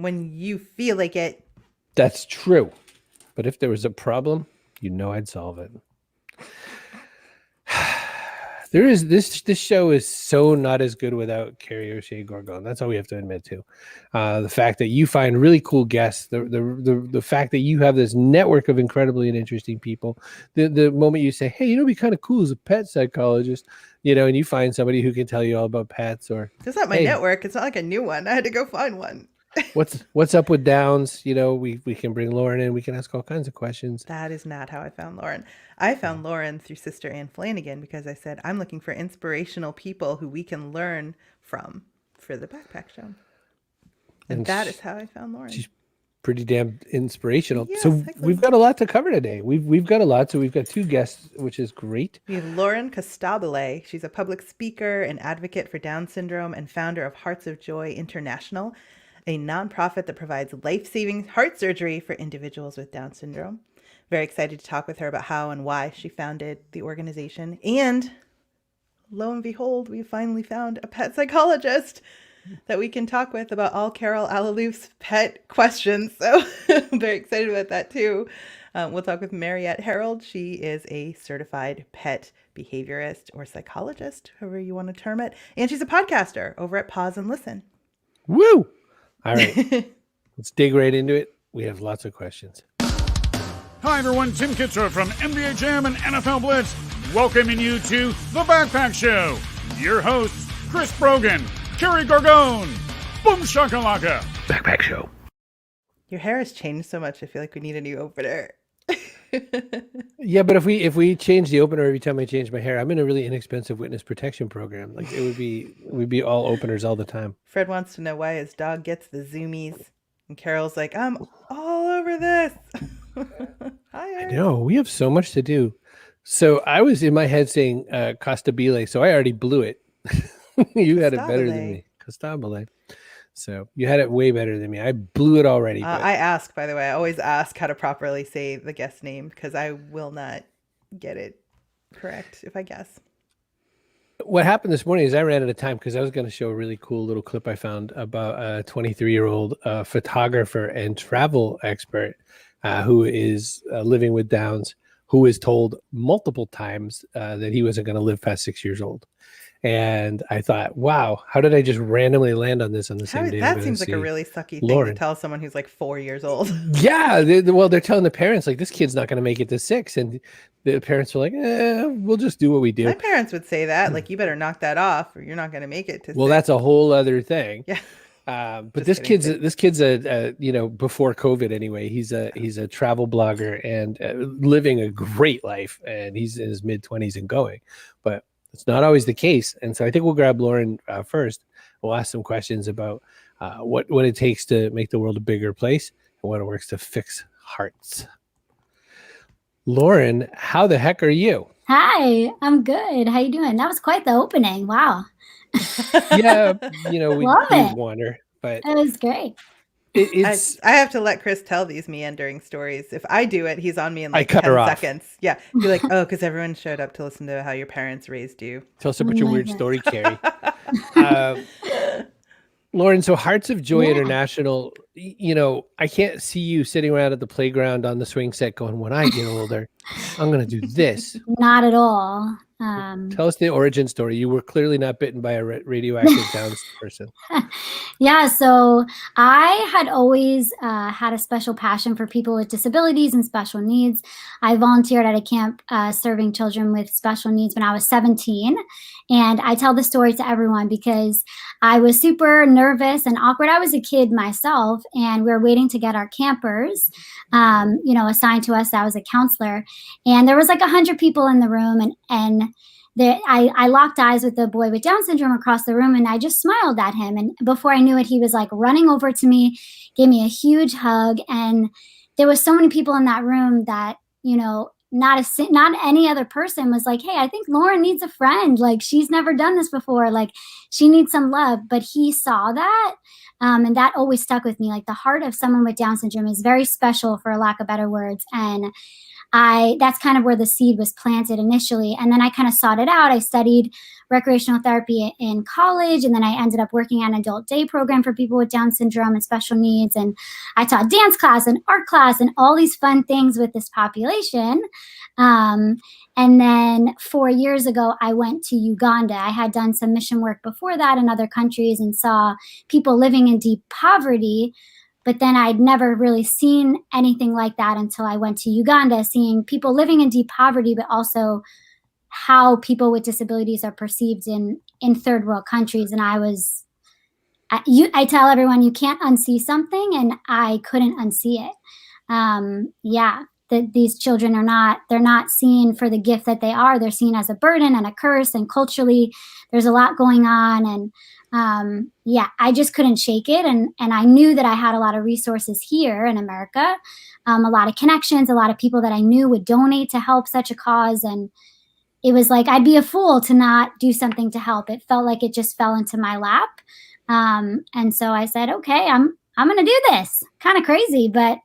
when you feel like it. That's true. But if there was a problem, I'd solve it. There is this show is so not as good without Carrie O'Shea Gorgon. That's all we have to admit to. The fact that you find really cool guests, the fact that you have this network of incredibly and interesting people. The moment you say, "Hey, it'd be kind of cool as a pet psychologist," and you find somebody who can tell you all about pets, or it's not my network. It's not like a new one. I had to go find one. What's up with Downs? We can bring Lauren in. We can ask all kinds of questions. That is not how I found Lauren. I found Lauren through Sister Anne Flanagan because I said, I'm looking for inspirational people who we can learn from for the Backpack Show. And that is how I found Lauren. She's pretty damn inspirational. Yes, so we've got a lot to cover today. We've got a lot. So we've got 2 guests, which is great. We have Lauren Costabile. She's a public speaker and advocate for Down syndrome and founder of Hearts of Joy International, a nonprofit that provides life-saving heart surgery for individuals with Down syndrome. Very excited to talk with her about how and why she founded the organization. And lo and behold, we finally found a pet psychologist that we can talk with about all Carol Alaloof's pet questions. So I'm very excited about that too. We'll talk with Mariette Harold. She is a certified pet behaviorist or psychologist, however you want to term it. And she's a podcaster over at Pause and Listen. Woo! All right, let's dig right into it. We have lots of questions. Hi, everyone. Tim Kitzrow from NBA Jam and NFL Blitz, welcoming you to The Backpack Show. Your hosts, Chris Brogan, Carrie Gorgon, Boom Shakalaka. Backpack Show. Your hair has changed so much. I feel like we need a new opener. Yeah, but if we change the opener every time I change my hair, I'm in a really inexpensive witness protection program. Like we'd be all openers all the time. Fred wants to know why his dog gets the zoomies, and Carol's like, I'm all over this. Hi, I know, we have so much to do. So I was in my head saying Costabile, so I already blew it. You had it better than me. Costabile. So you had it way better than me. I blew it already. I ask, by the way, I always ask how to properly say the guest name because I will not get it correct if I guess. What happened this morning is I ran out of time because I was going to show a really cool little clip I found about a 23-year-old photographer and travel expert who is living with Downs, who was told multiple times that he wasn't going to live past 6 years old. And I thought, wow, how did I just randomly land on this on the same day? That seems like a really sucky thing to tell someone who's like 4 years old. Yeah. They're telling the parents, like, this kid's not going to make it to 6. And the parents were like, we'll just do what we do. My parents would say that, like, you better knock that off or you're not going to make it to 6. Well, that's a whole other thing. Yeah. But this kid's a before COVID anyway, he's a travel blogger and living a great life, and he's in his mid-20s and going, but it's not always the case. And so I think we'll grab Lauren first. We'll ask some questions about what it takes to make the world a bigger place and what it works to fix hearts. Lauren, how the heck are you? Hi, I'm good. How you doing? That was quite the opening. Wow. Yeah, we wonder, but it was great. I have to let Chris tell these meandering stories. If I do it, he's on me in like 10 seconds. Yeah. You're like, oh, because everyone showed up to listen to how your parents raised you. Tell us about your weird story, Carrie. Lauren, so Hearts of Joy International, I can't see you sitting around at the playground on the swing set going, when I get older, I'm going to do this. Not at all. Tell us the origin story. You were clearly not bitten by a radioactive Downs person. Yeah, so I had always had a special passion for people with disabilities and special needs. I volunteered at a camp serving children with special needs when I was 17. And I tell the story to everyone because I was super nervous and awkward. I was a kid myself, and we were waiting to get our campers, assigned to us. I was a counselor. And there was like 100 people in the room, and I locked eyes with the boy with Down syndrome across the room, and I just smiled at him. And before I knew it, he was like running over to me, gave me a huge hug. And there was so many people in that room that, not any other person was like, hey, I think Lauren needs a friend. Like, she's never done this before. Like, she needs some love. But he saw that. And that always stuck with me. Like the heart of someone with Down syndrome is very special, for lack of better words. And that's kind of where the seed was planted initially. And then I kind of sought it out. I studied recreational therapy in college, and then I ended up working at an adult day program for people with Down syndrome and special needs. And I taught dance class and art class and all these fun things with this population. And then 4 years ago, I went to Uganda. I had done some mission work before that in other countries and saw people living in deep poverty. But then I'd never really seen anything like that until I went to Uganda, seeing people living in deep poverty, but also how people with disabilities are perceived in third world countries. And I tell everyone, you can't unsee something, and I couldn't unsee it. These children they're not seen for the gift that they are. They're seen as a burden and a curse, and culturally there's a lot going on. And I just couldn't shake it. And I knew that I had a lot of resources here in America, a lot of connections, a lot of people that I knew would donate to help such a cause. And it was like, I'd be a fool to not do something to help. It felt like it just fell into my lap. And so I said, okay, I'm going to do this. Kind of crazy, but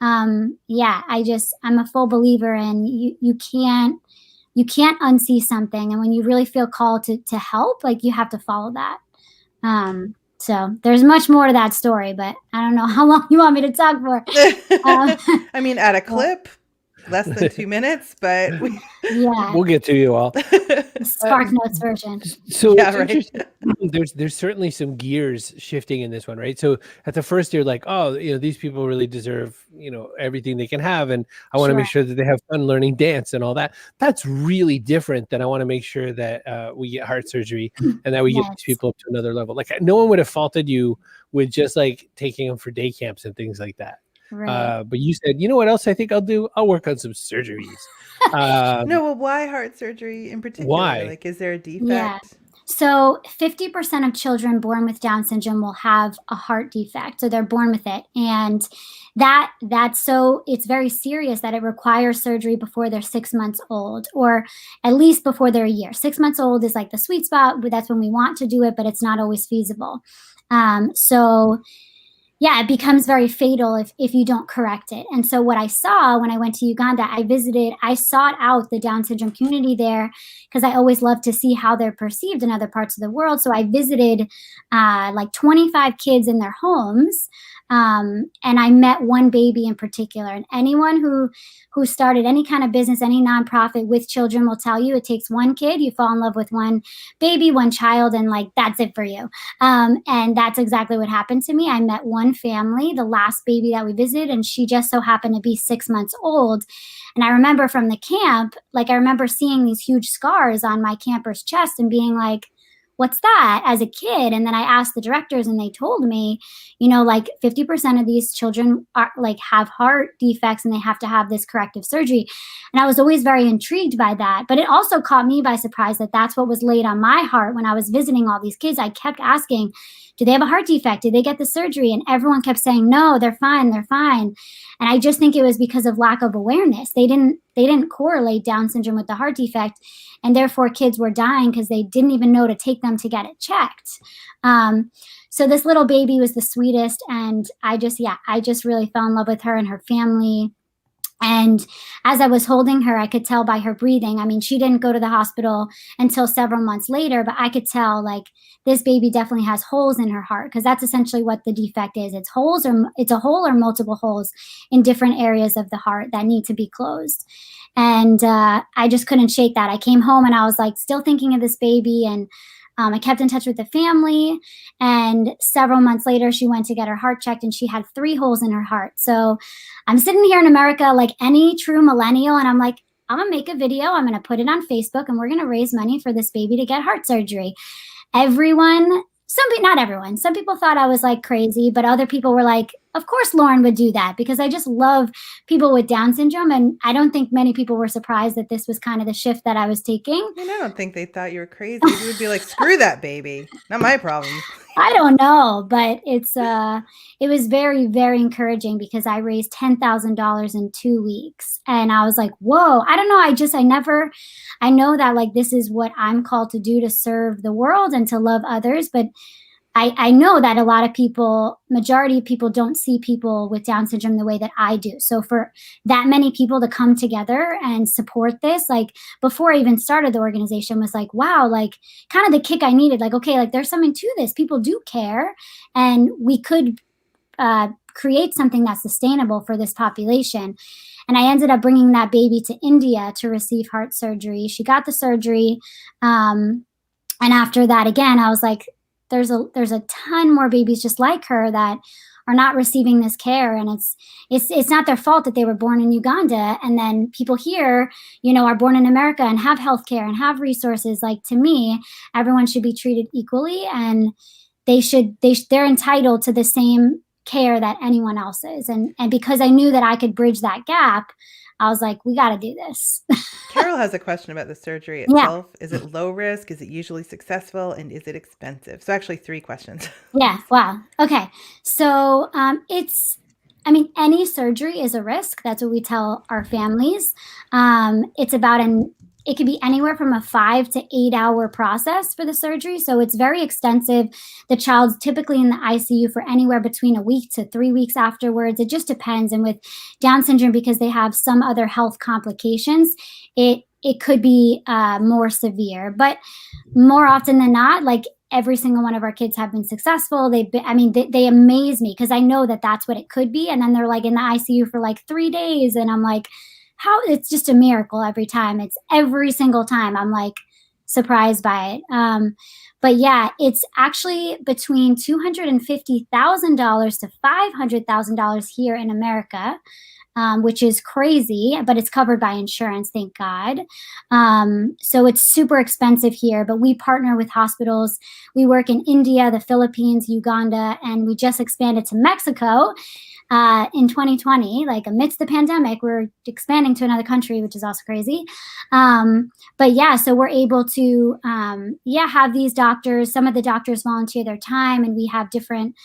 I'm a full believer in you can't unsee something. And when you really feel called to help, like you have to follow that. So there's much more to that story, but I don't know how long you want me to talk for. I mean, at a clip, less than 2 minutes, but we'll get to you all. Spark Notes version. So yeah, right. There's certainly some gears shifting in this one, right? So at the first you're like, oh, these people really deserve, everything they can have. And I want to make sure that they have fun learning dance and all that. That's really different than I want to make sure that we get heart surgery and that we get these people up to another level. Like no one would have faulted you with just like taking them for day camps and things like that. Right. But you said, you know what else I think I'll do? I'll work on some surgeries. Why heart surgery in particular? Why? Like, is there a defect? Yeah. So 50% of children born with Down syndrome will have a heart defect. So they're born with it. And that's so it's very serious that it requires surgery before they're 6 months old, or at least before they're a year. 6 months old is like the sweet spot, but that's when we want to do it, but it's not always feasible. It becomes very fatal if you don't correct it. And so what I saw when I went to Uganda, I sought out the Down syndrome community there because I always love to see how they're perceived in other parts of the world. So I visited like 25 kids in their homes. And I met one baby in particular. And anyone who started any kind of business, any nonprofit with children will tell you it takes one kid, you fall in love with one baby, one child, and like that's it for you. And that's exactly what happened to me. I met one family, the last baby that we visited, and she just so happened to be 6 months old. And I remember from the camp, like I remember seeing these huge scars on my camper's chest and being like, what's that, as a kid? And then I asked the directors and they told me, like 50% of these children are like have heart defects and they have to have this corrective surgery. And I was always very intrigued by that. But it also caught me by surprise that that's what was laid on my heart when I was visiting all these kids. I kept asking, do they have a heart defect? Did they get the surgery? And everyone kept saying, no, they're fine. They're fine. And I just think it was because of lack of awareness. They didn't correlate Down syndrome with the heart defect. And therefore kids were dying because they didn't even know to take them to get it checked. So this little baby was the sweetest. And I just really fell in love with her and her family. And as I was holding her, I could tell by her breathing. I mean, she didn't go to the hospital until several months later, but I could tell like this baby definitely has holes in her heart, because that's essentially what the defect is. It's a hole or multiple holes in different areas of the heart that need to be closed. And I just couldn't shake that. I came home and I was like still thinking of this baby, and I kept in touch with the family, and several months later, she went to get her heart checked and she had 3 holes in her heart. So I'm sitting here in America like any true millennial, and I'm like, I'm going to make a video. I'm going to put it on Facebook, and we're going to raise money for this baby to get heart surgery. Not everyone. Some people thought I was like crazy, but other people were like, of course Lauren would do that, because I just love people with Down syndrome. And I don't think many people were surprised that this was kind of the shift that I was taking. And I don't think they thought you were crazy. You would be like, screw that baby. Not my problem. I don't know, but it was very, very encouraging, because I raised $10,000 in 2 weeks. And I was like, whoa, I don't know. I know that like this is what I'm called to do, to serve the world and to love others. But I know that a lot of people, majority of people don't see people with Down syndrome the way that I do. So for that many people to come together and support this, like before I even started the organization, was like, wow, like kind of the kick I needed. Like, okay, like there's something to this. People do care, and we could create something that's sustainable for this population. And I ended up bringing that baby to India to receive heart surgery. She got the surgery. And after that, again, I was like, there's a ton more babies just like her that are not receiving this care. And it's not their fault that they were born in Uganda. And then people here, are born in America and have healthcare and have resources. Like, to me, everyone should be treated equally, and they're entitled to the same care that anyone else is. And because I knew that I could bridge that gap, I was like, we got to do this. Carol has a question about the surgery itself. Yeah. Is it low risk? Is it usually successful? And is it expensive? So actually 3 questions. Yeah. Wow. Okay. So any surgery is a risk. That's what we tell our families. It could be anywhere from a 5 to 8 hour process for the surgery. So it's very extensive. The child's typically in the ICU for anywhere between a week to 3 weeks afterwards. It just depends. And with Down syndrome, because they have some other health complications, it could be more severe. But more often than not, like every single one of our kids have been successful. They amaze me because I know that that's what it could be. And then they're like in the ICU for like 3 days. And I'm like, how? It's just a miracle every time. It's every single time I'm like surprised by it. But yeah, it's actually between $250,000 to $500,000 here in America, which is crazy, but it's covered by insurance, thank God. So it's super expensive here, but we partner with hospitals. We work in India, the Philippines, Uganda, and we just expanded to Mexico. In 2020, like amidst the pandemic, we're expanding to another country, which is also crazy. But yeah, so we're able to, have these doctors, some of the doctors volunteer their time, and we have different,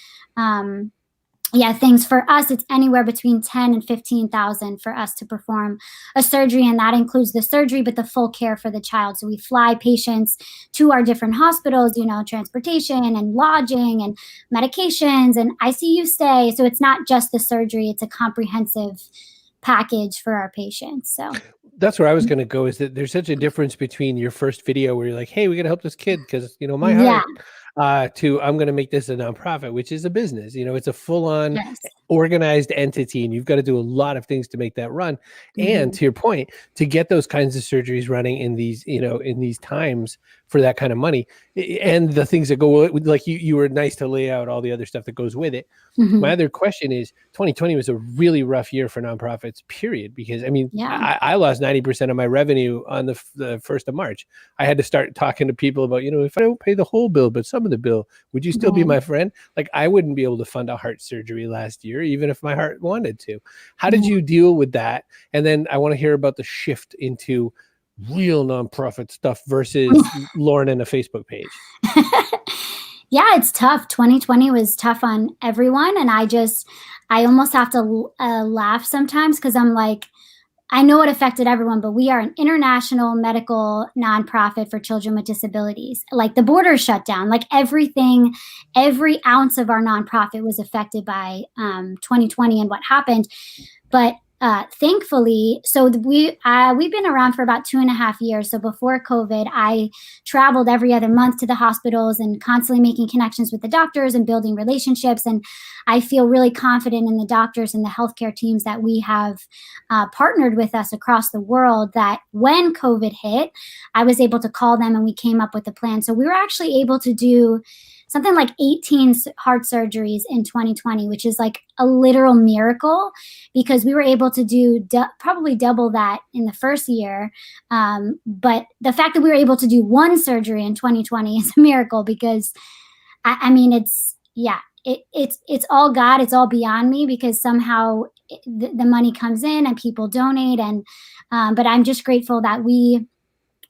things. For us, it's anywhere between 10 and 15,000 for us to perform a surgery. And that includes the surgery, but the full care for the child. So we fly patients to our different hospitals, transportation and lodging and medications and ICU stay. So it's not just the surgery, it's a comprehensive package for our patients. So that's where I was going to go, is that there's such a difference between your first video where you're like, hey, we got to help this kid because, my heart. To I'm going to make this a nonprofit, which is a business. It's a full-on organized entity, and you've got to do a lot of things to make that run. Mm-hmm. And to your point, to get those kinds of surgeries running in these, in these times for that kind of money, and the things that go with, like you were nice to lay out all the other stuff that goes with it. Mm-hmm. My other question is, 2020 was a really rough year for nonprofits, period. Because I lost 90% of my revenue on the 1st of March. I had to start talking to people about, if I don't pay the whole bill, but some of the bill, would you still be my friend? Like, I wouldn't be able to fund a heart surgery last year, even if my heart wanted to. How did you deal with that? And then I want to hear about the shift into real nonprofit stuff versus Lauren and a Facebook page. Yeah, it's tough. 2020 was tough on everyone. And I almost have to laugh sometimes because I'm like, I know it affected everyone, but we are an international medical nonprofit for children with disabilities. Like the borders shut down, like everything, every ounce of our nonprofit was affected by 2020 and what happened. But thankfully, so we've been around for about 2.5 years. So before COVID, I traveled every other month to the hospitals and constantly making connections with the doctors and building relationships. And I feel really confident in the doctors and the healthcare teams that we have partnered with us across the world, that when COVID hit, I was able to call them and we came up with a plan. So we were actually able to do something like 18 heart surgeries in 2020, which is like a literal miracle because we were able to do probably double that in the first year. But the fact that we were able to do one surgery in 2020 is a miracle because it's all God. It's all beyond me because somehow the money comes in and people donate. But I'm just grateful that we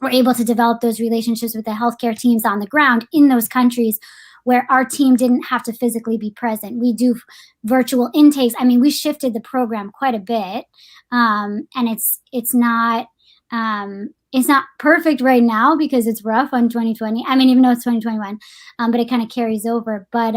were able to develop those relationships with the healthcare teams on the ground in those countries where our team didn't have to physically be present. We do virtual intakes. I mean, we shifted the program quite a bit. And it's not it's not perfect right now because it's rough on 2020. I mean, even though it's 2021, but it kind of carries over. But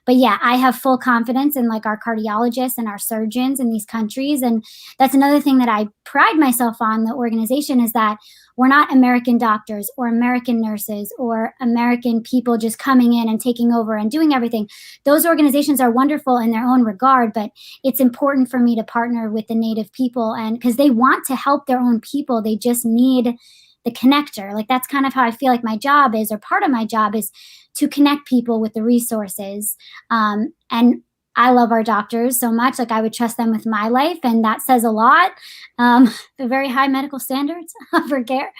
yeah, I have full confidence in like our cardiologists and our surgeons in these countries. And that's another thing that I pride myself on, the organization, is that we're not American doctors or American nurses or American people just coming in and taking over and doing everything. Those organizations are wonderful in their own regard, but it's important for me to partner with the Native people, and because they want to help their own people. They just need the connector. Like that's kind of how I feel like my job is, or part of my job is to connect people with the resources. And I love our doctors so much. Like I would trust them with my life, and that says a lot. The very high medical standards for care.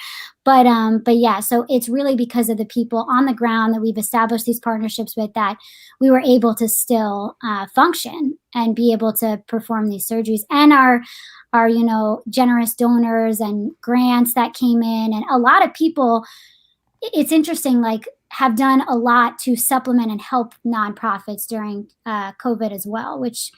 But yeah, so it's really because of the people on the ground that we've established these partnerships with that we were able to still function and be able to perform these surgeries. And our generous donors and grants that came in, and a lot of people, it's interesting, like have done a lot to supplement and help nonprofits during COVID as well, which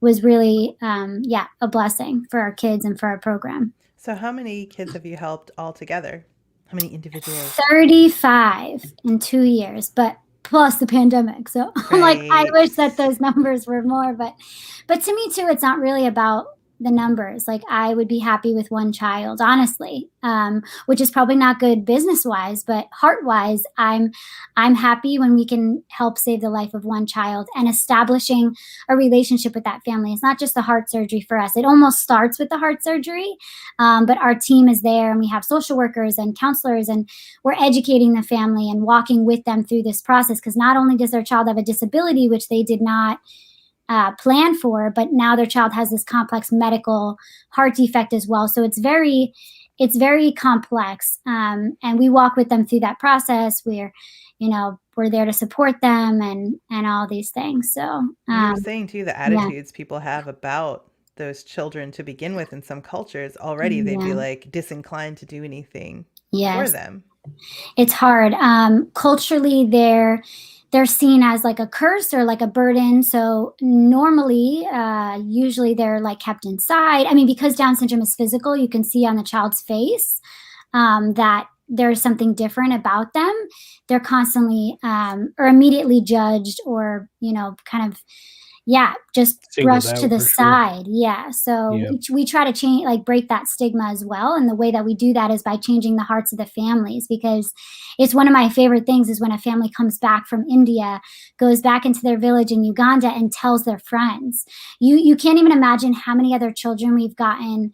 was really, a blessing for our kids and for our program. So how many kids have you helped altogether? How many individuals? 35 in 2 years, but plus the pandemic. So I'm like, I wish that those numbers were more, but to me too, it's not really about the numbers. Like I would be happy with one child, honestly, which is probably not good business wise, but heart wise, I'm happy when we can help save the life of one child and establishing a relationship with that family. It's not just the heart surgery for us. It almost starts with the heart surgery, but our team is there, and we have social workers and counselors, and we're educating the family and walking with them through this process. Because not only does their child have a disability, which they did not plan for, but now their child has this complex medical heart defect as well. So it's very complex. And we walk with them through that process. We're there to support them and all these things. So you were saying too, the attitudes people have about those children to begin with in some cultures already, they'd be like disinclined to do anything for them. It's hard. Culturally, they're seen as like a curse or like a burden. So normally, usually they're like kept inside. I mean, because Down syndrome is physical, you can see on the child's face that there's something different about them. They're constantly or immediately judged, or, kind of, just brushed to the side. Yeah. So we try to change, like break that stigma as well. And the way that we do that is by changing the hearts of the families, because it's one of my favorite things is when a family comes back from India, goes back into their village in Uganda and tells their friends. You can't even imagine how many other children we've gotten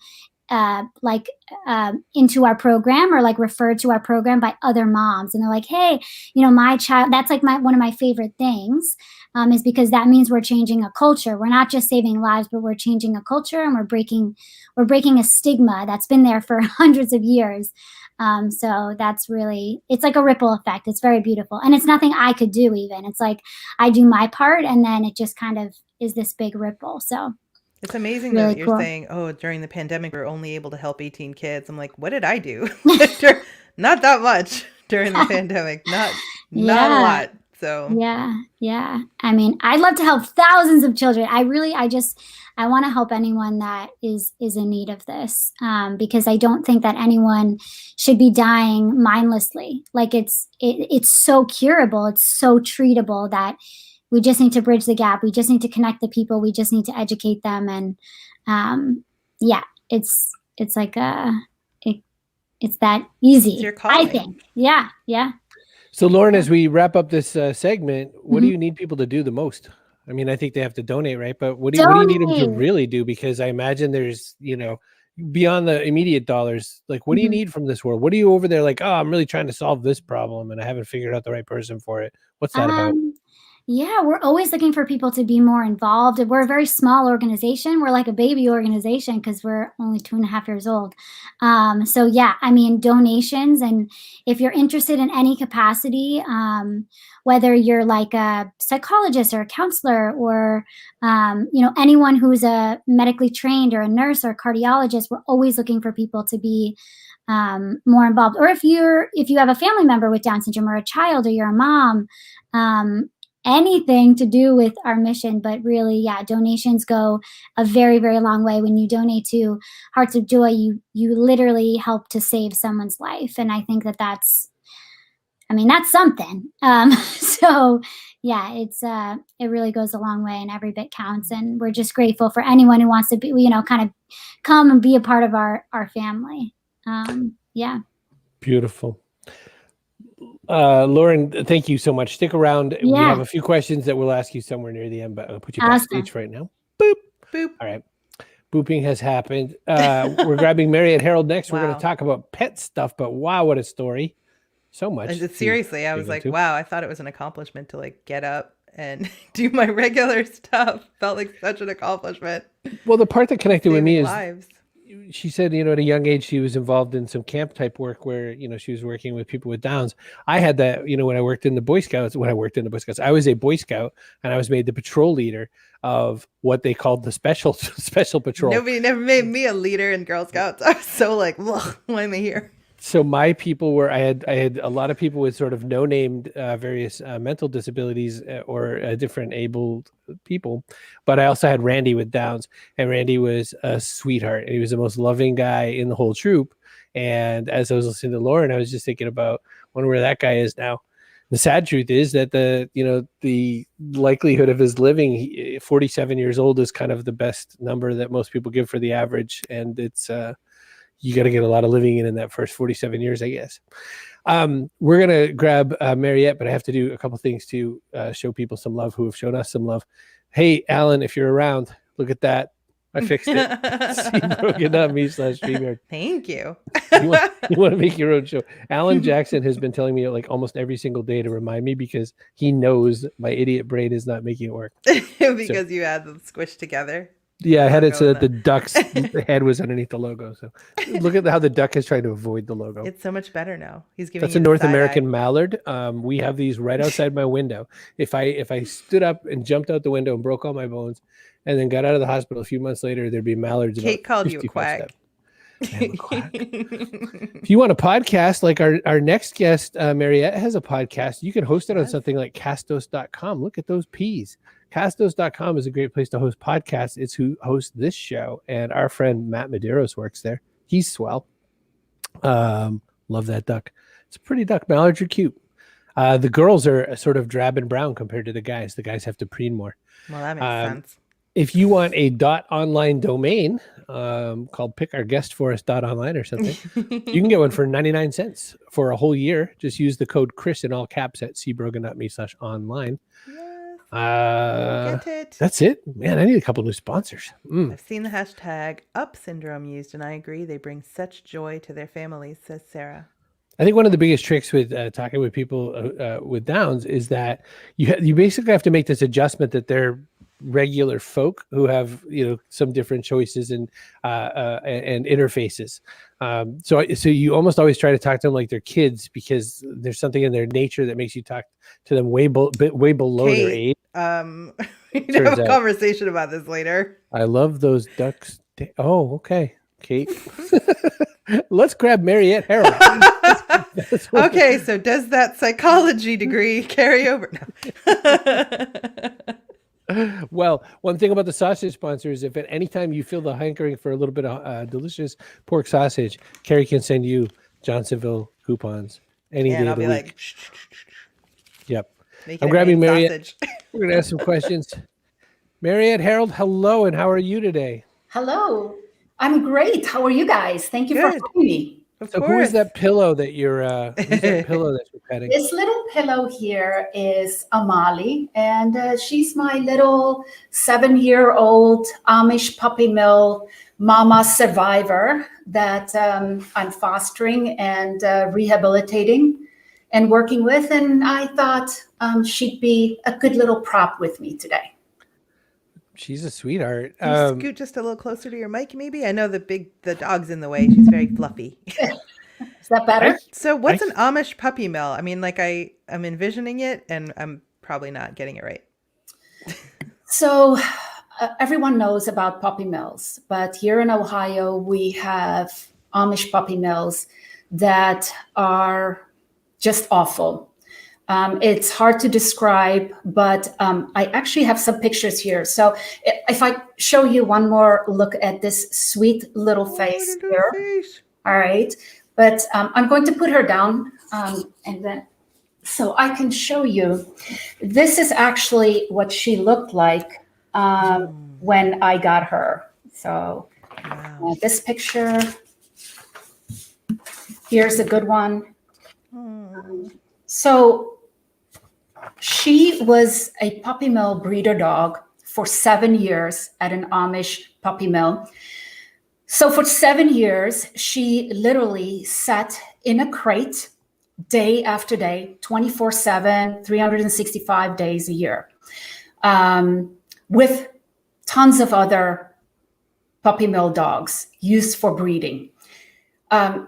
into our program, or like referred to our program by other moms. And they're like, hey, my child, that's like one of my favorite things, is because that means we're changing a culture. We're not just saving lives, but we're changing a culture, and we're breaking a stigma that's been there for hundreds of years. So that's really, it's like a ripple effect. It's very beautiful. And it's nothing I could do even. It's like I do my part, and then it just kind of is this big ripple. So it's amazing really that you're saying, oh, during the pandemic, we're only able to help 18 kids. I'm like, what did I do? Not that much during the pandemic. Not a lot. So yeah. I mean, I'd love to help thousands of children. I want to help anyone that is in need of this, because I don't think that anyone should be dying mindlessly. Like it's so curable. It's so treatable that we just need to bridge the gap. We just need to connect the people. We just need to educate them. And it's like it's that easy. It's your calling. I think. Yeah. So Lauren, as we wrap up this segment, what do you need people to do the most? I mean, I think they have to donate, right? But what do you need them to really do? Because I imagine there's, beyond the immediate dollars, like what do you need from this world? What are you over there like, oh, I'm really trying to solve this problem and I haven't figured out the right person for it. What's that about? Yeah, we're always looking for people to be more involved. We're a very small organization. We're like a baby organization because we're only 2.5 years old. So yeah, I mean, donations. And if you're interested in any capacity, whether you're like a psychologist or a counselor or, anyone who's a medically trained or a nurse or a cardiologist, we're always looking for people to be more involved. Or if you have a family member with Down syndrome or a child, or you're a mom, anything to do with our mission, but really, yeah, donations go a very, very long way. When you donate to Hearts of Joy, you literally help to save someone's life. And I think that's something. So yeah, it really goes a long way, and every bit counts. And we're just grateful for anyone who wants to be, kind of come and be a part of our family. Yeah. Beautiful. Lauren, thank you so much. Stick around. We Yeah. have a few questions that we'll ask you somewhere near the end, but I'll put you backstage right now. Boop. Boop. All right. Booping has happened. We're grabbing Mary and Harold next. We're going Wow. to talk about pet stuff, but wow, what a story. So much. And seriously, I was like, into. wow, I thought it was an accomplishment to like get up and do my regular stuff. Felt like such an accomplishment. Well, the part that connected with me is lives. She said, at a young age, she was involved in some camp type work where, she was working with people with Downs. I had that, when I worked in the Boy Scouts, I was a Boy Scout and I was made the patrol leader of what they called the special patrol. Nobody never made me a leader in Girl Scouts. I was so like, why am I here? So my people were, I had a lot of people with sort of no-named various mental disabilities or different abled people, but I also had Randy with Downs, and Randy was a sweetheart. He was the most loving guy in the whole troop. And as I was listening to Lauren, I was just thinking about, wonder where that guy is now. The sad truth is that the likelihood of his living 47 years old is kind of the best number that most people give for the average, and it's you got to get a lot of living in that first 47 years, I guess. We're going to grab Mariette, but I have to do a couple things to show people some love who have shown us some love. Hey, Alan, if you're around, look at that. I fixed it. CBrogan.me/StreamYard. Thank you. You want to make your own show. Alan Jackson has been telling me like almost every single day to remind me because he knows my idiot brain is not making it work. Because you had them squished together. Yeah, I had it so that the duck's head was underneath the logo. So look at how the duck is trying to avoid the logo. It's so much better now. He's giving. That's a North American mallard. We have these right outside my window. If I stood up and jumped out the window and broke all my bones, and then got out of the hospital a few months later, there'd be mallards. Kate called you a quack. I'm a quack. If you want a podcast, like our next guest, Mariette has a podcast. You can host it on something like Castos.com. Look at those P's. Castos.com is a great place to host podcasts. It's who hosts this show. And our friend Matt Medeiros works there. He's swell. Love that duck. It's a pretty duck. Mallards are cute. The girls are sort of drab and brown compared to the guys. The guys have to preen more. Well, that makes sense. If you want a .online domain called pickourguestforus.online or something, you can get one for 99 cents for a whole year. Just use the code Chris in all caps at cbrogan.me/online. Get it. That's it. Man, I need a couple new sponsors. I've seen the hashtag Up Syndrome used, and I agree. They bring such joy to their families, says Sarah. I think one of the biggest tricks with talking with people with Downs is that you basically have to make this adjustment that they're regular folk who have some different choices and interfaces. So you almost always try to talk to them like they're kids because there's something in their nature that makes you talk to them way below Kate, their age. We can have a conversation about this later. I love those ducks. Oh, okay, Kate. Let's grab Mariette Harold. Okay, so does that psychology degree carry over? No. Well, one thing about the sausage sponsor is if at any time you feel the hankering for a little bit of delicious pork sausage, Carrie can send you Johnsonville coupons any day I'll of the be week. like, shh. Yep. I'm grabbing Mariette. We're going to ask some questions. Mariette Harold, hello, and how are you today? Hello. I'm great. How are you guys? Thank you for having me. So who is that pillow that you're petting? This little pillow here is Amali, and she's my little 7-year-old Amish puppy mill mama survivor that I'm fostering and rehabilitating and working with. And I thought she'd be a good little prop with me today. She's a sweetheart. Can you scoot just a little closer to your mic, maybe? I know the dog's in the way. She's very fluffy. Is that better? So what's an Amish puppy mill? I mean, like I'm envisioning it, and I'm probably not getting it right. So everyone knows about puppy mills, but here in Ohio, we have Amish puppy mills that are just awful. It's hard to describe, but I actually have some pictures here. So if I show you one more look at this sweet little face here. All right. But I'm going to put her down and then so I can show you. This is actually what she looked like when I got her. So this picture, here's a good one. So she was a puppy mill breeder dog for 7 years at an Amish puppy mill. So for 7 years, she literally sat in a crate day after day, 24/7, 365 days a year, with tons of other puppy mill dogs used for breeding.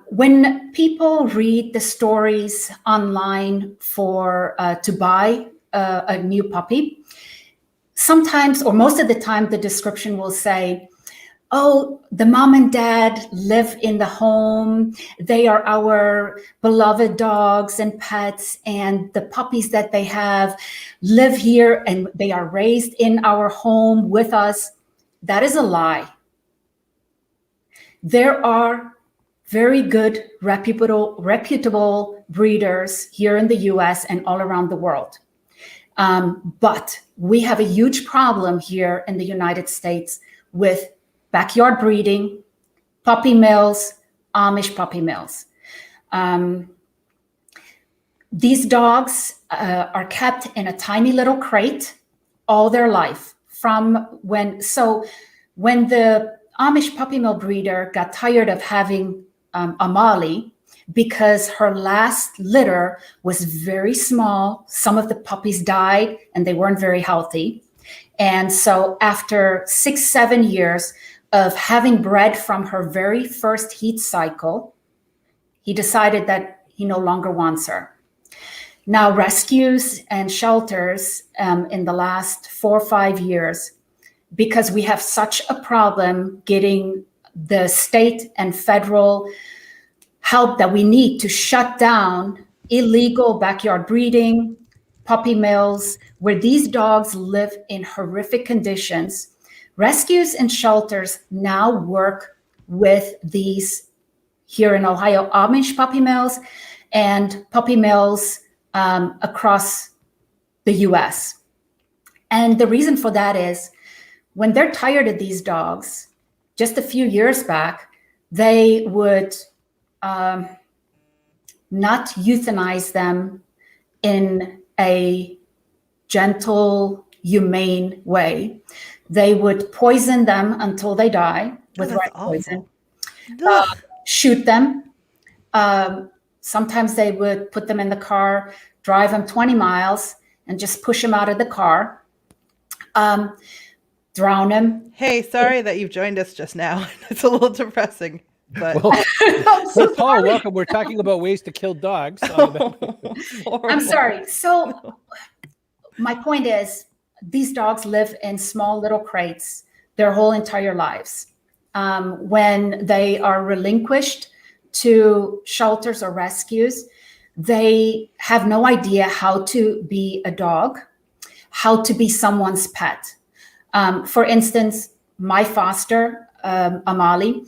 When people read the stories online for to buy a new puppy, sometimes or most of the time, the description will say, "Oh, the mom and dad live in the home. They are our beloved dogs and pets, and the puppies that they have live here and they are raised in our home with us." That is a lie. There are very good, reputable breeders here in the US and all around the world. But we have a huge problem here in the United States with backyard breeding, puppy mills, Amish puppy mills. These dogs are kept in a tiny little crate all their life. When the Amish puppy mill breeder got tired of having Amali, because her last litter was very small. Some of the puppies died and they weren't very healthy. And so after 6-7 years of having bred from her very first heat cycle, he decided that he no longer wants her. Now, rescues and shelters in the last 4 or 5 years, because we have such a problem getting the state and federal help that we need to shut down illegal backyard breeding, puppy mills, where these dogs live in horrific conditions. Rescues and shelters now work with these here in Ohio Amish puppy mills and puppy mills across the US. And the reason for that is when they're tired of these dogs, just a few years back, they would not euthanize them in a gentle, humane way. They would poison them until they die with rat poison, shoot them. Sometimes they would put them in the car, drive them 20 miles, and just push them out of the car, drown them. Hey, sorry that you've joined us just now. It's a little depressing. But Well, Paul, welcome. We're talking about ways to kill dogs. I'm sorry. So my point is, these dogs live in small little crates their whole entire lives. When they are relinquished to shelters or rescues, they have no idea how to be a dog, how to be someone's pet. For instance, my foster, Amali,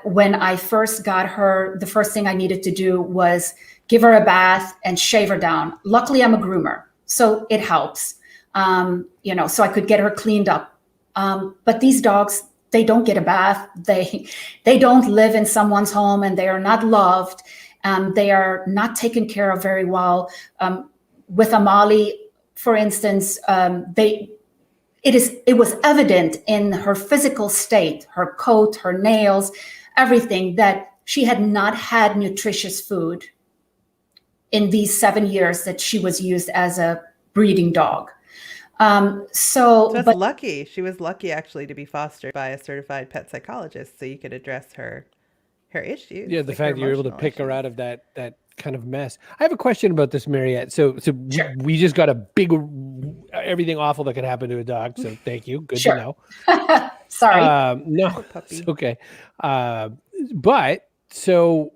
when I first got her, the first thing I needed to do was give her a bath and shave her down. Luckily, I'm a groomer, so it helps, so I could get her cleaned up. But these dogs, they don't get a bath. They don't live in someone's home, and they are not loved. They are not taken care of very well. With Amali, for instance, it was evident in her physical state, her coat, her nails, everything, that she had not had nutritious food in these 7 years that she was used as a breeding dog. So that's lucky. She was lucky actually to be fostered by a certified pet psychologist, so you could address her issues. Yeah, the fact that you're able to pick her out of that kind of mess. I have a question about this, Mariette. So sure. we just got a big everything awful that could happen to a dog. So thank you. Good to know. Sorry. No, it's okay. But so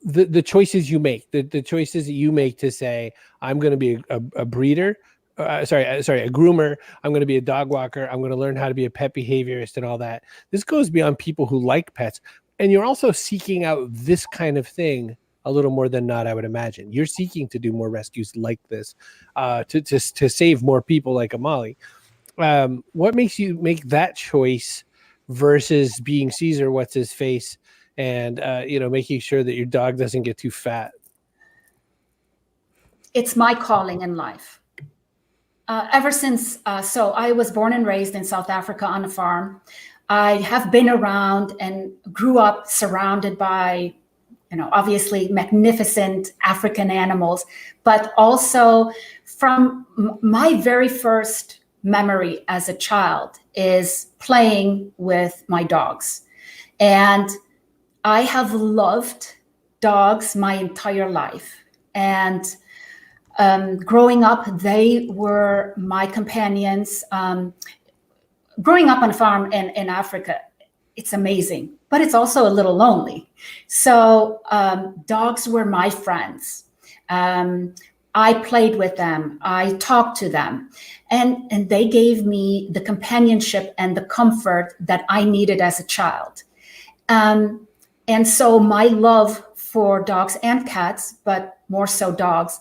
the choices you make, the choices that you make to say, I'm going to be a breeder, a groomer. I'm going to be a dog walker. I'm going to learn how to be a pet behaviorist and all that. This goes beyond people who like pets. And you're also seeking out this kind of thing a little more than not, I would imagine. You're seeking to do more rescues like this, to save more people like Amali. What makes you make that choice versus being Caesar, what's his face, and making sure that your dog doesn't get too fat? It's my calling in life. Ever since, so I was born and raised in South Africa on a farm. I have been around and grew up surrounded by, obviously magnificent African animals, but also from my very first memory as a child is playing with my dogs. And I have loved dogs my entire life. And growing up, they were my companions. Growing up on a farm in Africa, it's amazing, but it's also a little lonely. So dogs were my friends. I played with them. I talked to them, and they gave me the companionship and the comfort that I needed as a child. And so my love for dogs and cats, but more so dogs,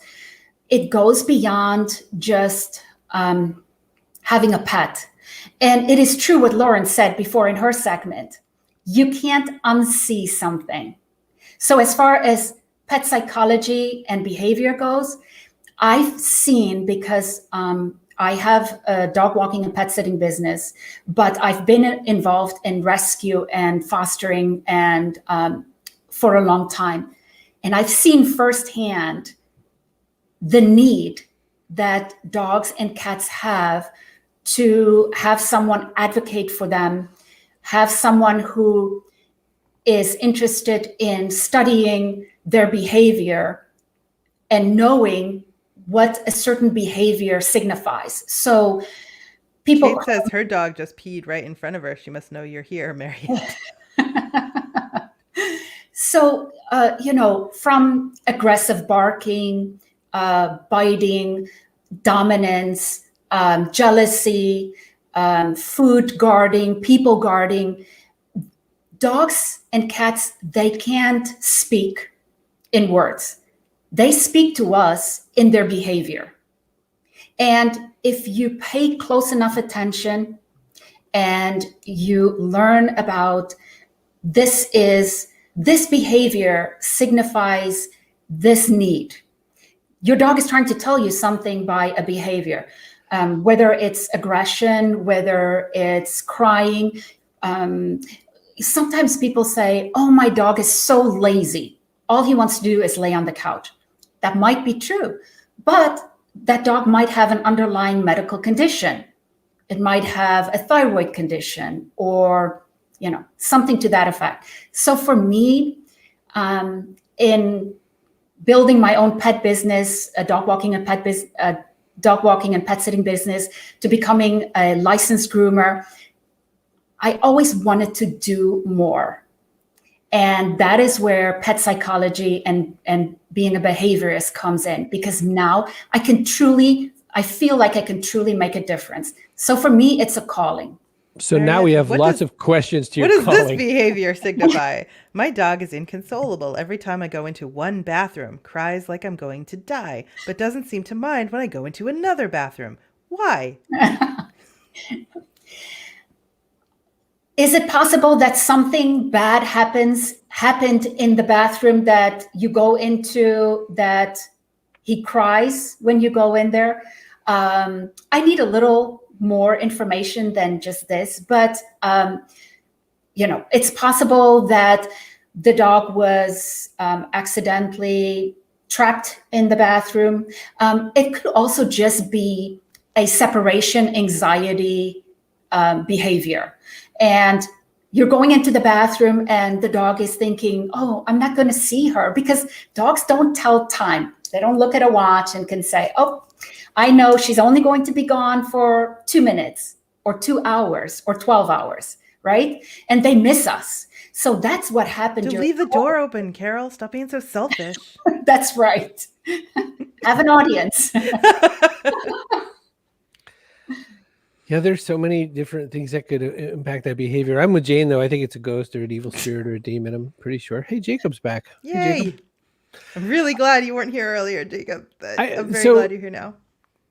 it goes beyond just having a pet. And it is true what Lauren said before in her segment. You can't unsee something. So as far as pet psychology and behavior goes, I've seen, because I have a dog walking and pet sitting business, but I've been involved in rescue and fostering and for a long time. And I've seen firsthand the need that dogs and cats have to have someone advocate for them, have someone who is interested in studying their behavior and knowing what a certain behavior signifies. So people— Kate says her dog just peed right in front of her. She must know you're here, Mary. So, from aggressive barking, biting, dominance, jealousy, food guarding, people guarding, dogs and cats, they can't speak in words. They speak to us in their behavior. And if you pay close enough attention and you learn about this behavior signifies this need. Your dog is trying to tell you something by a behavior, whether it's aggression, whether it's crying. Sometimes people say, oh, my dog is so lazy. All he wants to do is lay on the couch. That might be true, but that dog might have an underlying medical condition. It might have a thyroid condition or, something to that effect. So for me, in building my own pet business, a dog walking and pet sitting business, to becoming a licensed groomer, I always wanted to do more. And that is where pet psychology and being a behaviorist comes in, because now I feel like I can truly make a difference. So for me, it's a calling. So now we have lots of questions to your calling. What does this behavior signify? My dog is inconsolable. Every time I go into one bathroom, cries like I'm going to die, but doesn't seem to mind when I go into another bathroom. Why? Is it possible that something bad happened in the bathroom that you go into, that he cries when you go in there? I need a little more information than just this, but it's possible that the dog was accidentally trapped in the bathroom. It could also just be a separation anxiety behavior. And you're going into the bathroom and the dog is thinking, oh, I'm not going to see her, because dogs don't tell time. They don't look at a watch and can say, oh, I know she's only going to be gone for 2 minutes or 2 hours or 12 hours. right? And they miss us. So that's what happened. To leave the door open, Carol. Stop being so selfish. That's right. Have an audience. Yeah, there's so many different things that could impact that behavior. I'm with Jane, though. I think it's a ghost or an evil spirit or a demon. I'm pretty sure. Hey, Jacob's back. Yay. Hey, Jacob. I'm really glad you weren't here earlier, Jacob. But I'm very glad you're here now.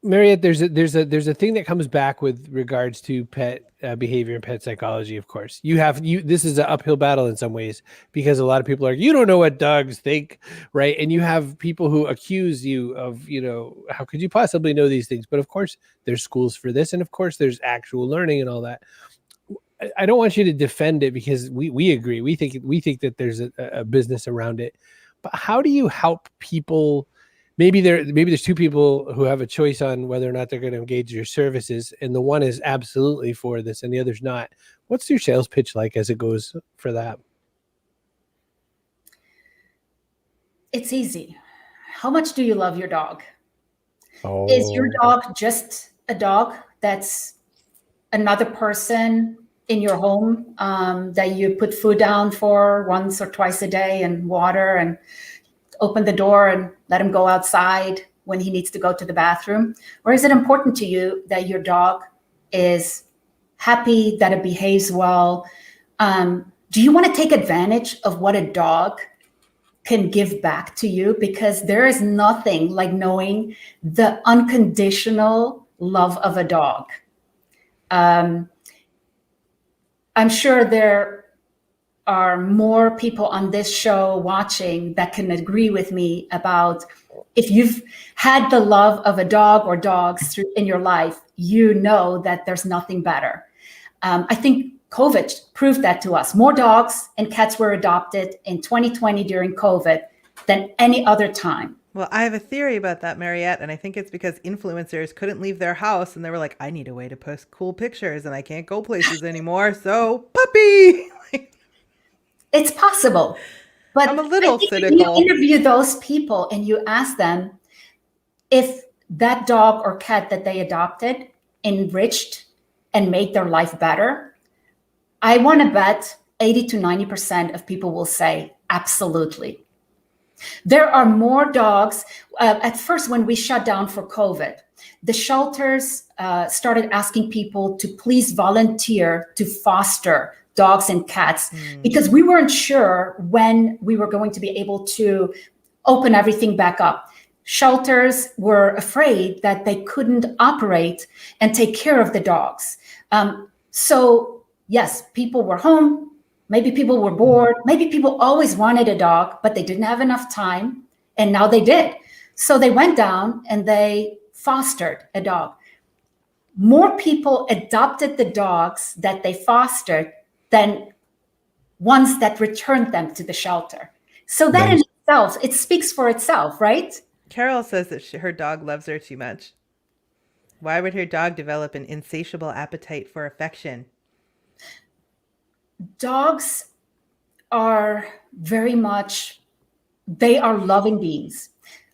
Mariette, there's a thing that comes back with regards to pet behavior and pet psychology. Of course, this is an uphill battle in some ways, because a lot of people are, you don't know what dogs think, right? And you have people who accuse you of, how could you possibly know these things? But of course, there's schools for this, and of course, there's actual learning and all that. I don't want you to defend it, because we agree. We think that there's a business around it. But how do you help people? Maybe there's two people who have a choice on whether or not they're going to engage your services, and the one is absolutely for this and the other's not. What's your sales pitch like as it goes for that? It's easy. How much do you love your dog? Oh. Is your dog just a dog that's another person in your home that you put food down for once or twice a day and water and open the door and let him go outside when he needs to go to the bathroom? Or is it important to you that your dog is happy, that it behaves well? Do you want to take advantage of what a dog can give back to you? Because there is nothing like knowing the unconditional love of a dog. I'm sure there are more people on this show watching that can agree with me about, if you've had the love of a dog or dogs in your life, you know that there's nothing better. I think COVID proved that to us. More dogs and cats were adopted in 2020 during COVID than any other time. Well, I have a theory about that, Mariette, and I think it's because influencers couldn't leave their house, and they were like, I need a way to post cool pictures, and I can't go places anymore, so puppy! It's possible. But I'm a little cynical. You interview those people and you ask them if that dog or cat that they adopted enriched and made their life better. I want to bet 80 to 90% of people will say absolutely. There are more dogs. At first, when we shut down for COVID, the shelters started asking people to please volunteer to foster dogs and cats, because we weren't sure when we were going to be able to open everything back up. Shelters were afraid that they couldn't operate and take care of the dogs. So yes, people were home. Maybe people were bored. Maybe people always wanted a dog, but they didn't have enough time. And now they did. So they went down and they fostered a dog. More people adopted the dogs that they fostered than ones that returned them to the shelter. So that in itself, it speaks for itself, right? Carol says that her dog loves her too much. Why would her dog develop an insatiable appetite for affection? Dogs are very much, they are loving beings.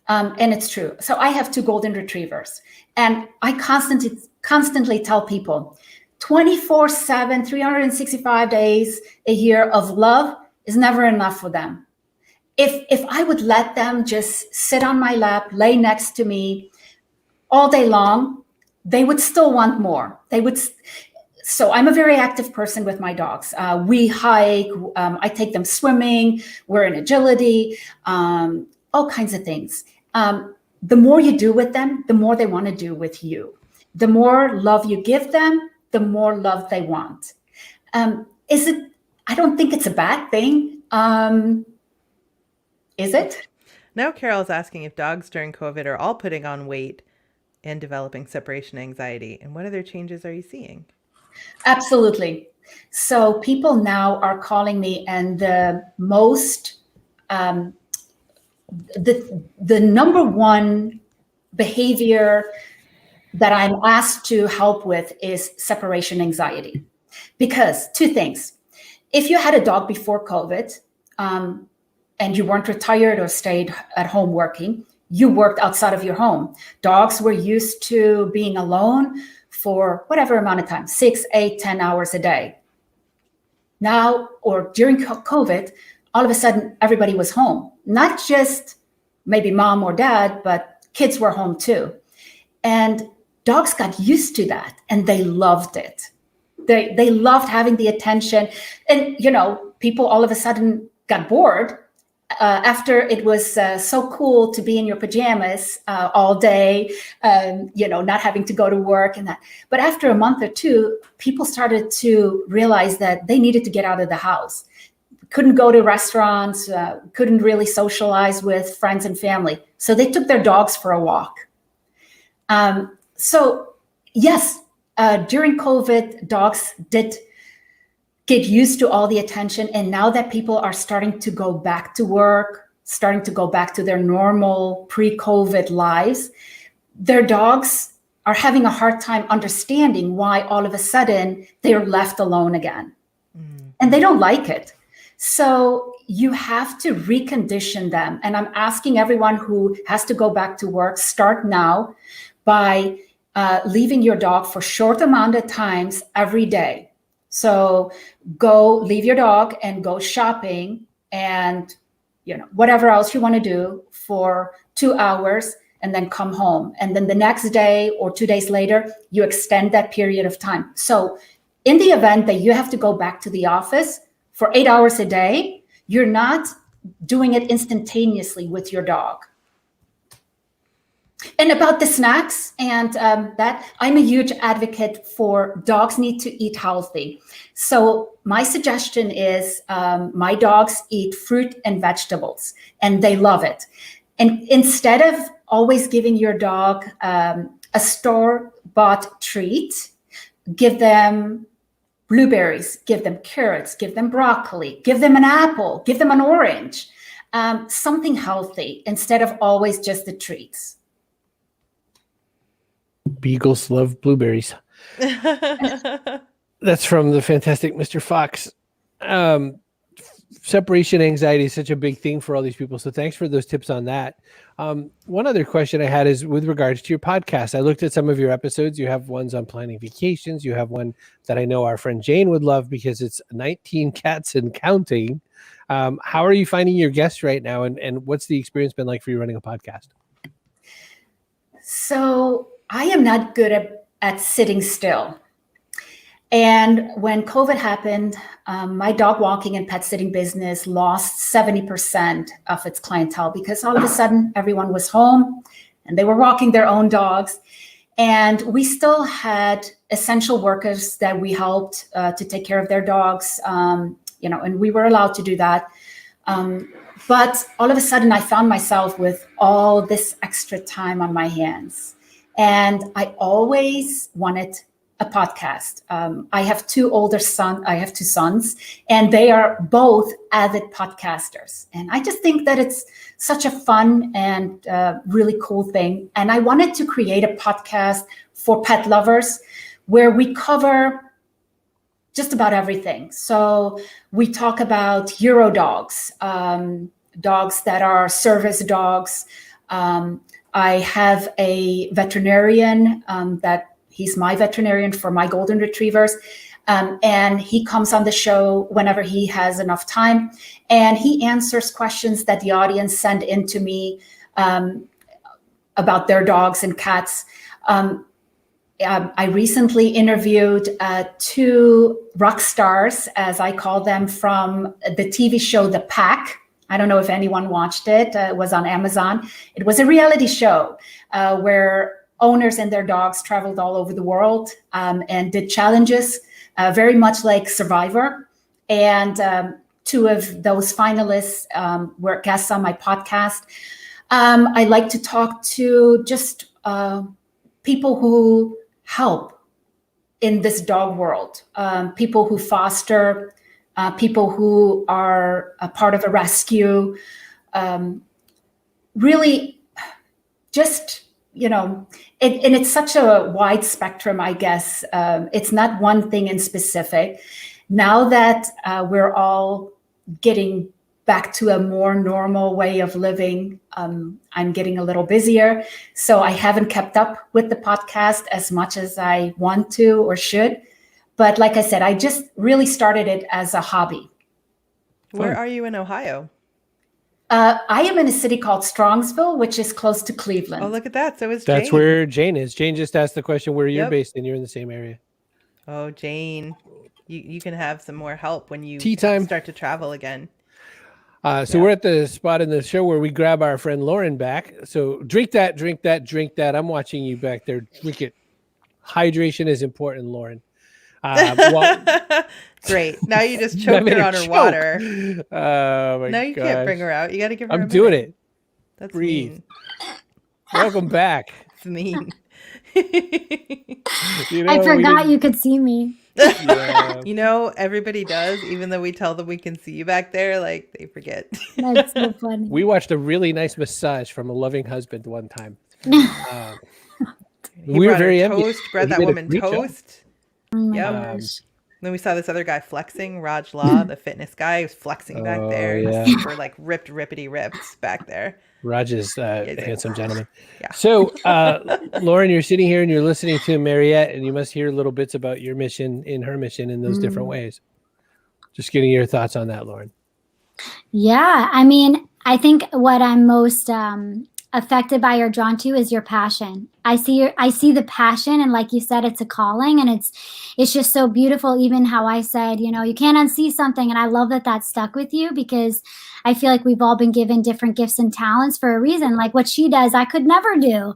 And it's true. So I have 2 golden retrievers, and I constantly tell people, 24/7, 365 days a year of love is never enough for them. If I would let them just sit on my lap, lay next to me all day long, they would still want more. So I'm a very active person with my dogs. We hike, I take them swimming, we're in agility, all kinds of things. The more you do with them, the more they want to do with you. The more love you give them, the more love they want. I don't think it's a bad thing. Is it? Now Carol's asking if dogs during COVID are all putting on weight and developing separation anxiety. And what other changes are you seeing? Absolutely. So people now are calling me, and the most, the number one behavior that I'm asked to help with is separation anxiety. Because 2 things. If you had a dog before COVID, and you weren't retired or stayed at home working, you worked outside of your home. Dogs were used to being alone for whatever amount of time, 6, 8, 10 hours a day. Now, or during COVID, all of a sudden everybody was home. Not just maybe mom or dad, but kids were home too. And dogs got used to that and they loved it. They loved having the attention. And, people all of a sudden got bored after it was so cool to be in your pajamas all day, not having to go to work and that. But after a month or two, people started to realize that they needed to get out of the house. Couldn't go to restaurants, couldn't really socialize with friends and family. So they took their dogs for a walk. So yes, during COVID, dogs did get used to all the attention. And now that people are starting to go back to work, starting to go back to their normal pre-COVID lives, their dogs are having a hard time understanding why all of a sudden they're left alone again. And they don't like it. So you have to recondition them. And I'm asking everyone who has to go back to work, start now by leaving your dog for short amount of times every day. So go leave your dog and go shopping and, whatever else you want to do for 2 hours and then come home. And then the next day or 2 days later, you extend that period of time. So in the event that you have to go back to the office for 8 hours a day, you're not doing it instantaneously with your dog. And about the snacks and that, I'm a huge advocate for dogs need to eat healthy. So my suggestion is my dogs eat fruit and vegetables, and they love it. And instead of always giving your dog a store-bought treat, give them blueberries, give them carrots, give them broccoli, give them an apple, give them an orange, something healthy instead of always just the treats. Beagles love blueberries. That's from the fantastic Mr. Fox. Separation anxiety is such a big thing for all these people. So thanks for those tips on that. One other question I had is with regards to your podcast. I looked at some of your episodes. You have ones on planning vacations. You have one that I know our friend Jane would love because it's 19 cats and counting. How are you finding your guests right now? And what's the experience been like for you running a podcast? So I am not good at sitting still. And when COVID happened, my dog walking and pet sitting business lost 70% of its clientele because all of a sudden everyone was home and they were walking their own dogs. And we still had essential workers that we helped to take care of their dogs, and we were allowed to do that. But all of a sudden I found myself with all this extra time on my hands. And I always wanted a podcast. I have two sons, and they are both avid podcasters. And I just think that it's such a fun and really cool thing. And I wanted to create a podcast for pet lovers where we cover just about everything. So we talk about Euro dogs, dogs that are service dogs. I have a veterinarian he's my veterinarian for my golden retrievers. And he comes on the show whenever he has enough time. And he answers questions that the audience send in to me about their dogs and cats. I recently interviewed two rock stars, as I call them, from the TV show The Pack. I don't know if anyone watched it. It was on Amazon. It was a reality show where owners and their dogs traveled all over the world and did challenges, very much like Survivor. And two of those finalists were guests on my podcast. I like to talk to just people who help in this dog world, people who foster, people who are a part of a rescue, really just, and it's such a wide spectrum, I guess. It's not one thing in specific. Now that we're all getting back to a more normal way of living, I'm getting a little busier. So I haven't kept up with the podcast as much as I want to or should. But like I said, I just really started it as a hobby. Where Fun. are you in Ohio? I am in a city called Strongsville, which is close to Cleveland. Oh, look at that. So is That's Jane. where Jane is. Jane just asked the question where you're Yep. based, and you're in the same area. Oh, Jane, you can have some more help when you Tea time. start to travel again. So we're at the spot in the show where we grab our friend Lauren back. So drink that, drink that, drink that. I'm watching you back there. Drink it. Hydration is important, Lauren. Great. Now you just I choked made her her on her choke. water. Oh my Now you can't bring gosh. her out. You got to give her. I'm a doing minute. it. That's Breathe. mean. Welcome back. It's mean. You know, I we forgot didn't- you could see me. Yeah. You know, everybody does, even though we tell them we can see you back there, like they forget. That's so funny. We watched a really nice massage from a loving husband one time. He We were brought her very envious. toast, bred He that did a woman great job. toast. Oh my Yep. gosh. Then we saw this other guy flexing, Raj Law, the fitness guy, was flexing back Oh, there. yeah. Super like rippity rips back there. Raj is a he's like, handsome gentleman. Yeah. So, Lauren, you're sitting here and you're listening to Mariette, and you must hear little bits about your mission in her mission in those different ways. Just getting your thoughts on that, Lauren. Yeah, I mean, I think what I'm most affected by or drawn to is your passion. I see the passion, and like you said, it's a calling, and it's just so beautiful. Even how I said, you know, you can't unsee something, and I love that stuck with you, because I feel like we've all been given different gifts and talents for a reason. Like what she does, I could never do,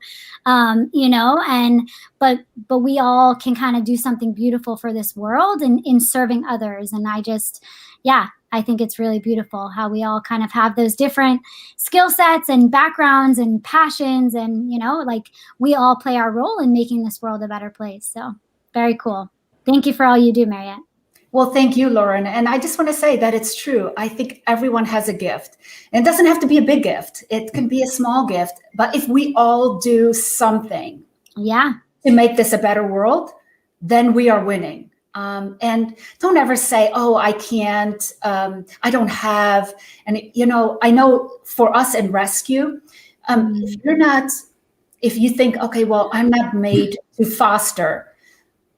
you know, and but we all can kind of do something beautiful for this world and in serving others. And I think it's really beautiful how we all kind of have those different skill sets and backgrounds and passions, and, you know, like we all play our role in making this world a better place. So very cool. Thank you for all you do, Mariette. Well, thank you, Lauren. And I just want to say that it's true. I think everyone has a gift. And it doesn't have to be a big gift. It can be a small gift. But if we all do something Yeah. to make this a better world, then we are winning. And don't ever say, oh, I can't, I don't have. And, you know, I know for us in rescue, if you think, okay, well, I'm not made to foster,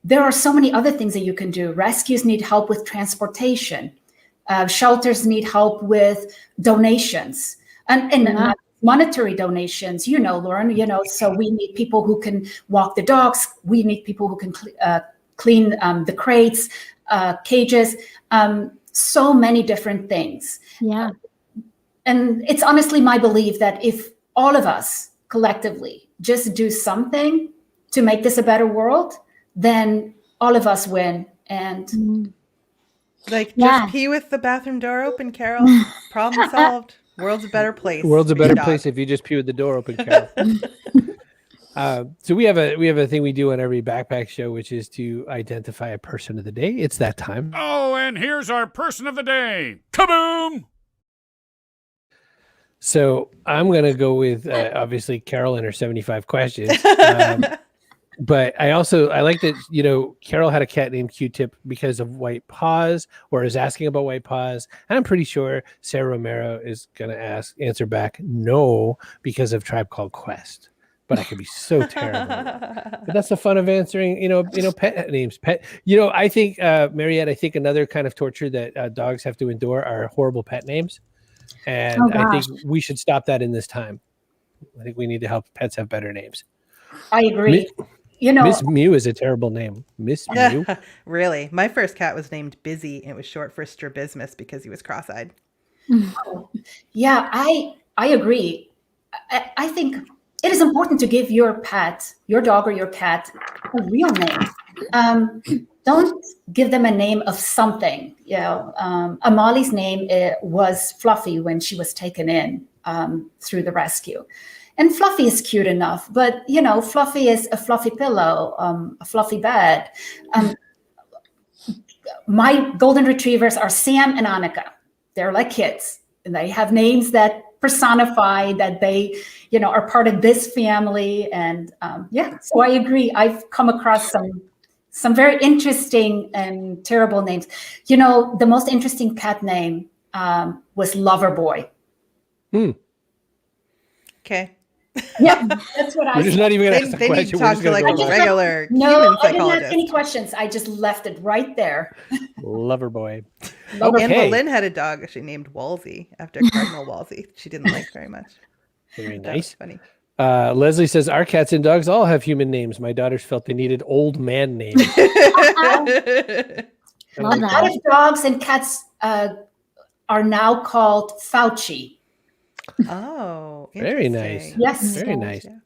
there are so many other things that you can do. Rescues need help with transportation. Shelters need help with donations and not monetary donations, you know, Lauren, you know, so we need people who can walk the dogs. We need people who can clean the crates, cages, so many different things. Yeah. And it's honestly my belief that if all of us collectively just do something to make this a better world, then all of us win. And Like, Yeah. just pee with the bathroom door open, Carol. Problem solved. World's a better place. World's a for your better dog. place if you just pee with the door open, Carol. So we have a thing we do on every backpack show, which is to identify a person of the day. It's that time. Oh, and here's our person of the day. Kaboom! So I'm going to go with, obviously, Carol and her 75 questions. But I like that, you know, Carol had a cat named Q-Tip because of white paws, or is asking about white paws. And I'm pretty sure Sarah Romero is going to answer back no because of Tribe Called Quest. But I could be so terrible. But that's the fun of answering, you know, pet names. I think, Mariette, I think another kind of torture that dogs have to endure are horrible pet names. And I think we should stop that in this time. I think we need to help pets have better names. I agree. You know, Miss Mew is a terrible name. Miss Mew. Really? My first cat was named Busy, and it was short for strabismus because he was cross-eyed. yeah, I agree. I think it is important to give your pet, your dog or your cat, a real name. Don't give them a name of something. You know, Amali's name was Fluffy when she was taken in through the rescue. And Fluffy is cute enough, but, you know, Fluffy is a fluffy pillow, a fluffy bed. My golden retrievers are Sam and Annika. They're like kids, and they have names that personify that they, you know, are part of this family. And so I agree. I've come across some very interesting and terrible names. You know, the most interesting cat name was Loverboy. Okay. Yep, that's what I We're just said. not even going They, to ask the they need question. to We're talk just to going like to a go regular No, human I didn't have psychologist. any questions. I just left it right there. Lover boy. Lover Anne Okay. Boleyn had a dog she named Wolsey after Cardinal Wolsey. She didn't like very much. Very That was nice. funny. Leslie says, our cats and dogs all have human names. My daughters felt they needed old man names. Love A lot that. of dogs and cats are now called Fauci. Oh, Very nice. interesting. Yes. Very nice. Yeah.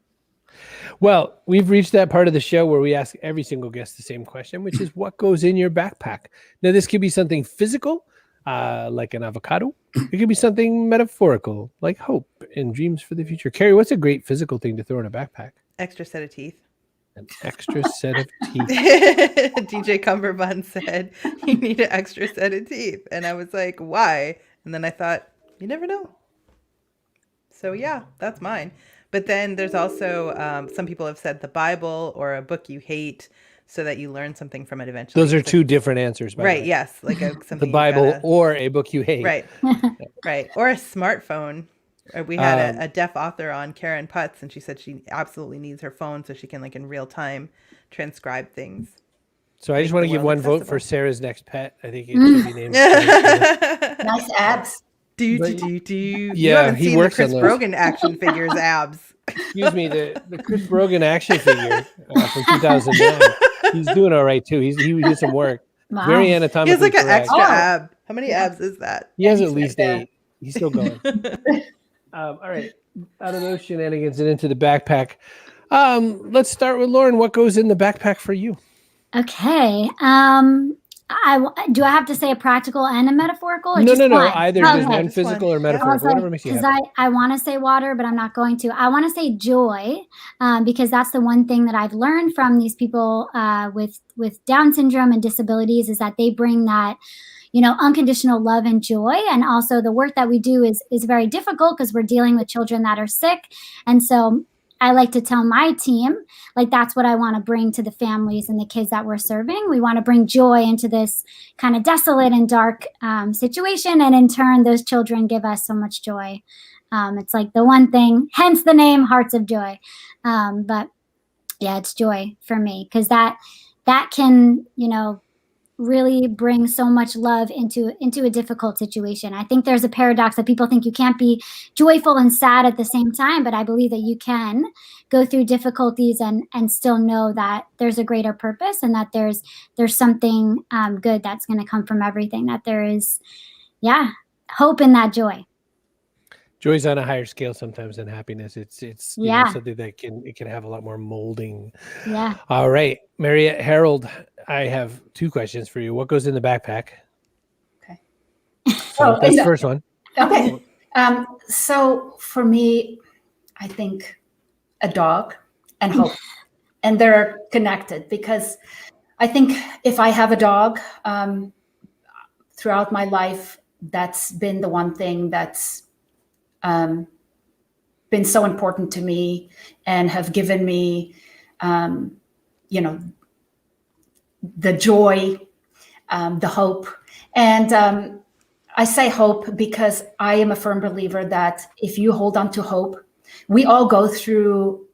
Well, we've reached that part of the show where we ask every single guest the same question, which is what goes in your backpack? Now, this could be something physical, like an avocado. It could be something metaphorical, like hope and dreams for the future. Carrie, what's a great physical thing to throw in a backpack? Extra set of teeth. An extra set of teeth. DJ Cumberbund said, you need an extra set of teeth. And I was like, why? And then I thought, you never know. So yeah, that's mine. But then there's also, some people have said the Bible or a book you hate so that you learn something from it eventually. Those are It's like- two different answers, by the Right, way. yes. Like something The you Bible gotta- or a book you hate. Right, right. Or a smartphone. We had a deaf author on, Karen Putz, and she said she absolutely needs her phone so she can, like, in real time transcribe things. So I just Make want the to give world one vote for accessible. Sarah's next pet. I think it should be named Sarah. Nice abs. You Yeah, haven't he seen the works on Chris those. Brogan action figures abs. Excuse me, the Chris Brogan action figure from 2009. He's doing all right too. He did some work. Wow. Very He anatomically has like an correct. extra Oh. ab. How many abs is that? He has He's at least right there. 8. He's still going. All right, out of those shenanigans and into the backpack. Let's start with Lauren. What goes in the backpack for you? Okay. Do I have to say a practical and a metaphorical? Or No. just one? Either just Okay. one Just physical one. or Yeah. metaphorical, whatever makes you Because happy. I want to say water, but I'm not going to. I want to say joy, because that's the one thing that I've learned from these people with Down syndrome and disabilities is that they bring that, unconditional love and joy. And also the work that we do is very difficult because we're dealing with children that are sick. And so I like to tell my team, like, that's what I want to bring to the families and the kids that we're serving. We want to bring joy into this kind of desolate and dark situation. And in turn, those children give us so much joy. It's like the one thing, hence the name Hearts of Joy. But yeah, it's joy for me because that can, really bring so much love into a difficult situation. I think there's a paradox that people think you can't be joyful and sad at the same time, but I believe that you can go through difficulties and still know that there's a greater purpose and that there's something good that's going to come from everything, that there is, hope in that joy. Joy's on a higher scale sometimes than happiness. It's something that can have a lot more molding. Yeah. All right, Mariette Harold, I have 2 questions for you. What goes in the backpack? Okay. So Oh, that's the and- first one. Okay. So for me, I think a dog and hope, and they're connected because I think if I have a dog throughout my life, that's been the one thing that's been so important to me and have given me, the joy, the hope. And I say hope because I am a firm believer that if you hold on to hope, we all go through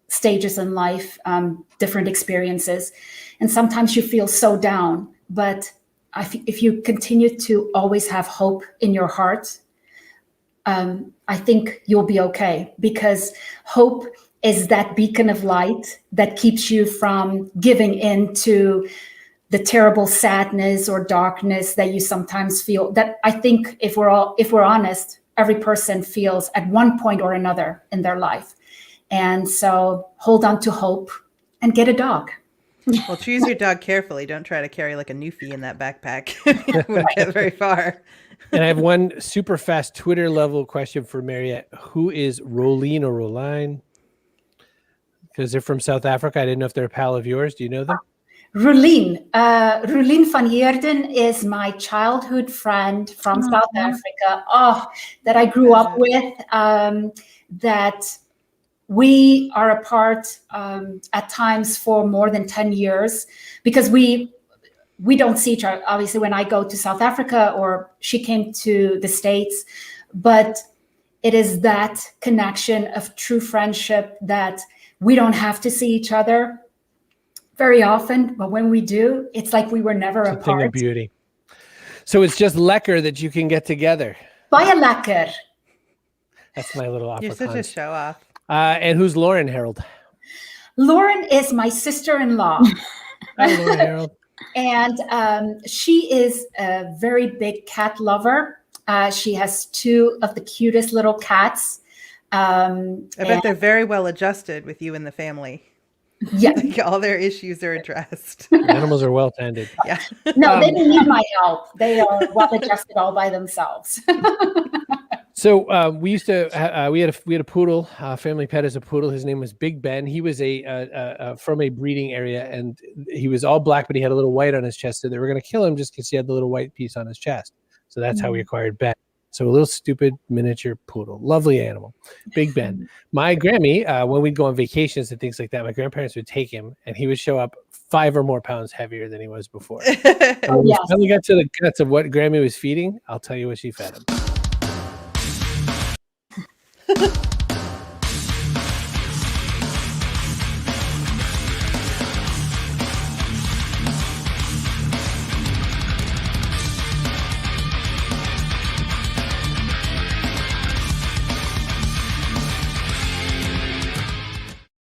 stages in life, different experiences, and sometimes you feel so down. But if you continue to always have hope in your heart, I think you'll be okay, because hope is that beacon of light that keeps you from giving in to the terrible sadness or darkness that you sometimes feel. That I think if we're honest, every person feels at one point or another in their life. And so hold on to hope and get a dog. Well, choose your dog carefully. Don't try to carry like a Newfie in that backpack. It wouldn't get very far. And I have one super fast Twitter level question for Mariette. Who is Rolene or Roline? Because they're from South Africa. I didn't know if they're a pal of yours. Do you know them? Rolene van Heerden is my childhood friend from South Africa. That I grew up with. That we are apart at times for more than 10 years because we don't see each other. Obviously, when I go to South Africa or she came to the States, but it is that connection of true friendship that we don't have to see each other very often, but when we do, it's like we were never It's a thing apart. of beauty. So it's just lekker that you can get together. Baie lekker. That's my little You're such a Afrikaans. show off. And who's Lauren, Harold? Lauren is my sister-in-law. Hi, Lauren, Harold. And she is a very big cat lover. She has 2 of the cutest little cats. I bet they're very well adjusted with you in the family. Yeah. Like all their issues are addressed. Animals are well tended. Yeah. No, they don't need my help. They are well adjusted all by themselves. So we used to we had a poodle. Family pet is a poodle. His name was Big Ben. He was from a breeding area, and he was all black, but he had a little white on his chest. So they were going to kill him just because he had the little white piece on his chest. So that's how we acquired Ben. So a little stupid miniature poodle, lovely animal, Big Ben. My Grammy, when we'd go on vacations and things like that, my grandparents would take him, and he would show up 5 or more pounds heavier than he was before. And when we finally got to the guts of what Grammy was feeding, I'll tell you what she fed him.